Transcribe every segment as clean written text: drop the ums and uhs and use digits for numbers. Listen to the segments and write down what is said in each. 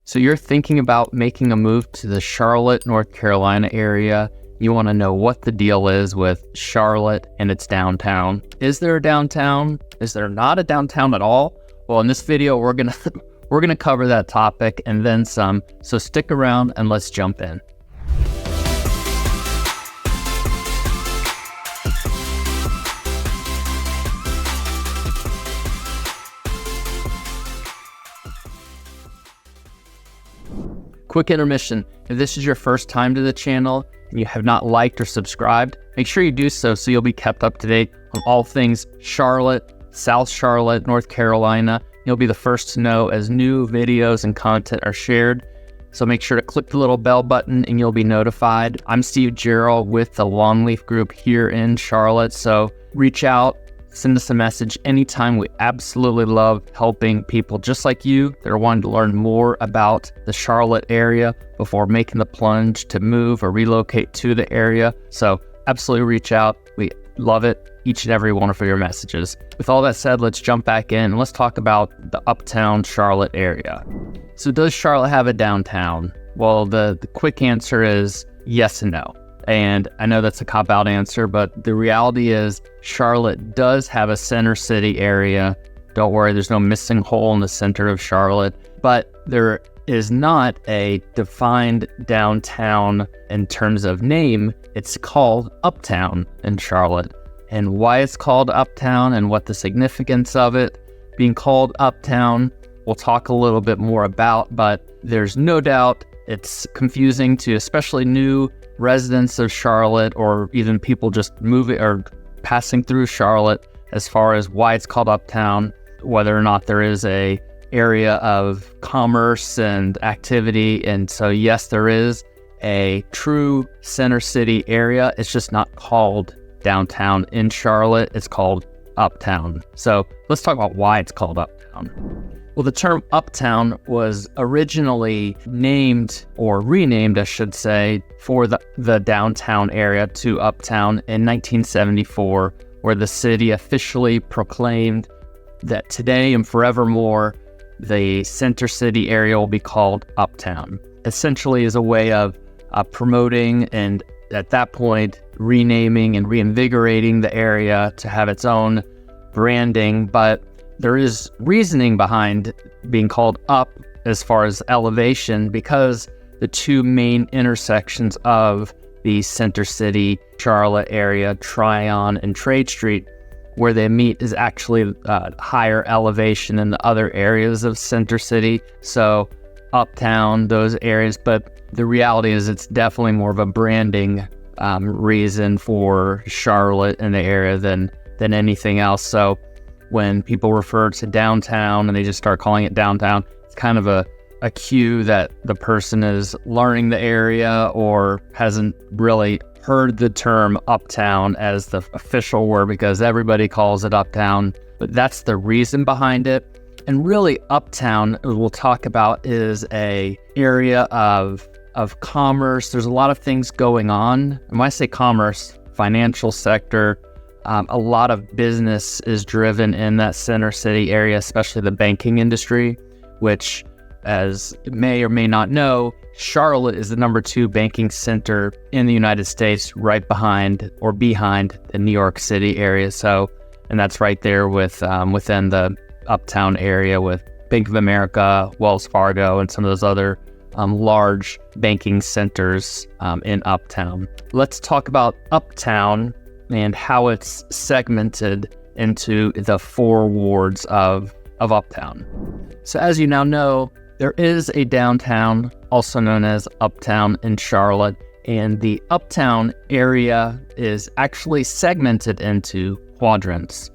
So you're thinking about making a move to the Charlotte, North Carolina area. You want to know what the deal is with Charlotte and its downtown. Is there a downtown? Is there not a downtown at all? Well, in this video, we're gonna cover that topic and then some. So stick around and let's jump in. Quick intermission. If this is your first time to the channel and you have not liked or subscribed, make sure you do so you'll be kept up to date on all things Charlotte, South Charlotte, North Carolina. You'll be the first to know as new videos and content are shared. So make sure to click the little bell button and you'll be notified. I'm Steve Gerald with the Longleaf Group here in Charlotte. So reach out, send us a message anytime. We absolutely love helping people just like you that are wanting to learn more about the Charlotte area before making the plunge to move or relocate to the area. So absolutely reach out. We love it, each and every one of your messages. With all that said, let's jump back in and let's talk about the Uptown Charlotte area. So does Charlotte have a downtown? Well, the quick answer is yes and no. And I know that's a cop-out answer, but the reality is Charlotte does have a center city area. Don't worry, there's no missing hole in the center of Charlotte, but there is not a defined downtown in terms of name. It's called Uptown in Charlotte. And why it's called Uptown and what the significance of it being called Uptown, we'll talk a little bit more about, but there's no doubt it's confusing to especially new residents of Charlotte or even people just moving or passing through Charlotte as far as why it's called Uptown, whether or not there is a area of commerce and activity. And so yes, there is a true center city area. It's just not called downtown in Charlotte. It's called Uptown. So let's talk about why it's called Uptown. Well, the term Uptown was originally named, or renamed, I should say, for the downtown area to Uptown in 1974, where the city officially proclaimed that today and forevermore, the center city area will be called Uptown. Essentially is a way of promoting and at that point, renaming and reinvigorating the area to have its own branding, but there is reasoning behind being called up as far as elevation because the two main intersections of the center city Charlotte area, Tryon and Trade Street, where they meet is actually higher elevation in the other areas of center city. So Uptown, those areas, but the reality is it's definitely more of a branding reason for Charlotte and the area than anything else. So when people refer to downtown and they just start calling it downtown, it's kind of a cue that the person is learning the area or hasn't really heard the term Uptown as the official word because everybody calls it Uptown. But that's the reason behind it. And really Uptown, we'll talk about, is a area of commerce. There's a lot of things going on. And when I say commerce, financial sector, a lot of business is driven in that center city area, especially the banking industry, which, as you may or may not know, Charlotte is the number 2 banking center in the United States, right behind or behind the New York City area. So, and that's right there with within the Uptown area with Bank of America, Wells Fargo, and some of those other large banking centers in Uptown. Let's talk about Uptown and how it's segmented into the 4 wards of Uptown. So as you now know, there is a downtown, also known as Uptown in Charlotte, and the Uptown area is actually segmented into quadrants,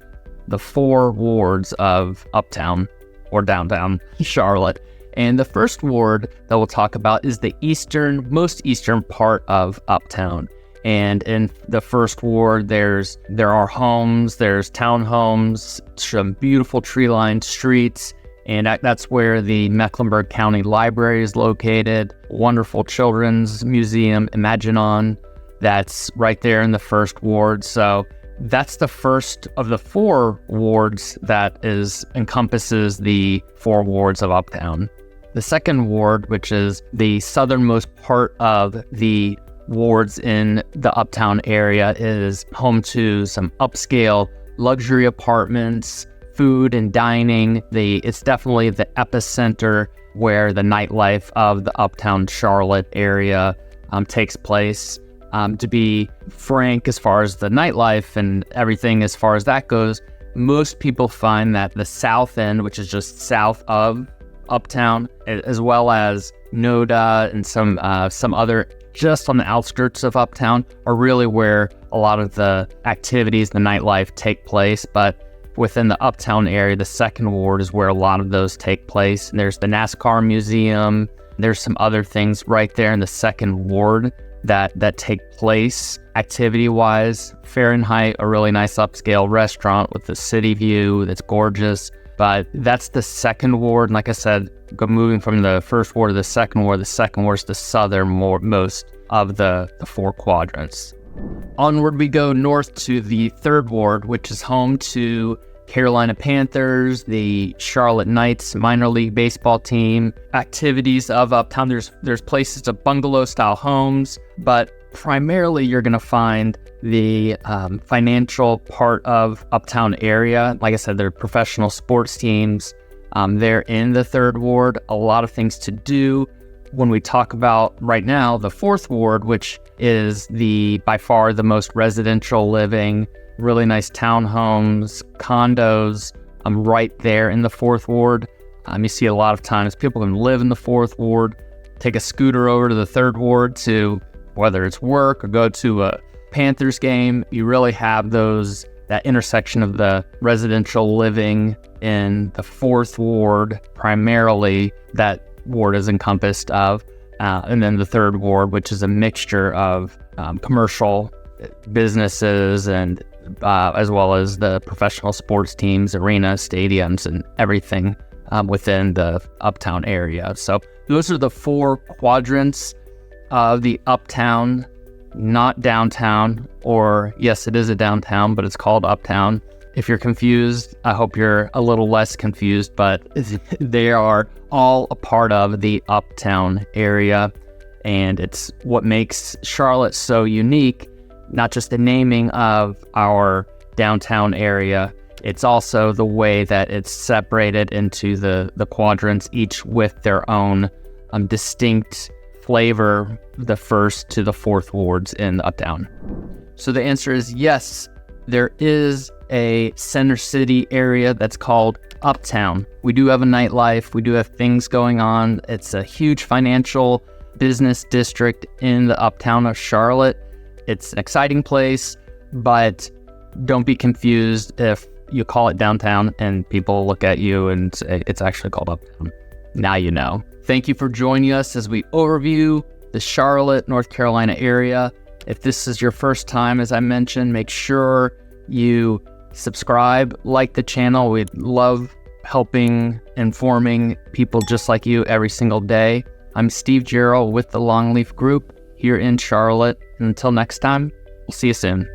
the 4 wards of Uptown or downtown Charlotte. And the first ward that we'll talk about is the most eastern part of Uptown. And in the first ward, there are homes, there's townhomes, some beautiful tree-lined streets, and that's where the Mecklenburg County Library is located. Wonderful children's museum, Imaginon, that's right there in the first ward. So that's the first of the 4 wards that encompasses the 4 wards of Uptown. The second ward, which is the southernmost part of the wards in the Uptown area, is home to some upscale luxury apartments, food and dining. It's definitely the epicenter where the nightlife of the Uptown Charlotte area takes place. To be frank, as far as the nightlife and everything as far as that goes, most people find that the south end, which is just south of Uptown, as well as Noda and some other just on the outskirts of Uptown, are really where a lot of the activities, the nightlife take place. But within the Uptown area, the second ward is where a lot of those take place. And there's the NASCAR museum. There's some other things right there in the second ward that take place activity-wise. Fahrenheit, a really nice upscale restaurant with the city view that's gorgeous. But that's the second ward. And like I said, moving from the first ward to the second ward is the southernmost of the four quadrants. Onward we go north to the third ward, which is home to Carolina Panthers, the Charlotte Knights minor league baseball team. Activities of Uptown, there's places of bungalow-style homes, but primarily you're going to find the financial part of Uptown area. Like I said, there are professional sports teams. They're in the third ward. A lot of things to do. When we talk about right now, the fourth ward, which is by far the most residential living, really nice townhomes, condos, right there in the fourth ward. You see a lot of times people can live in the fourth ward, take a scooter over to the third ward to, whether it's work or go to a Panthers game. You really have that intersection of the residential living in the fourth ward, primarily that ward is encompassed of, and then the third ward, which is a mixture of commercial businesses and as well as the professional sports teams, arenas, stadiums, and everything within the Uptown area. So those are the four quadrants of the Uptown, not downtown, or yes, it is a downtown, but it's called Uptown. If you're confused, I hope you're a little less confused, but they are all a part of the Uptown area, and it's what makes Charlotte so unique. Not just the naming of our downtown area, it's also the way that it's separated into the quadrants, each with their own distinct flavor, the first to the fourth wards in Uptown. So the answer is yes, there is a center city area that's called Uptown. We do have a nightlife, we do have things going on. It's a huge financial business district in the Uptown of Charlotte. It's an exciting place, but don't be confused if you call it downtown and people look at you and say it's actually called Uptown. Now you know. Thank you for joining us as we overview the Charlotte, North Carolina area. If this is your first time, as I mentioned, make sure you subscribe, like the channel. We love helping, informing people just like you every single day. I'm Steve Gerald with the Longleaf Group here in Charlotte. And until next time, we'll see you soon.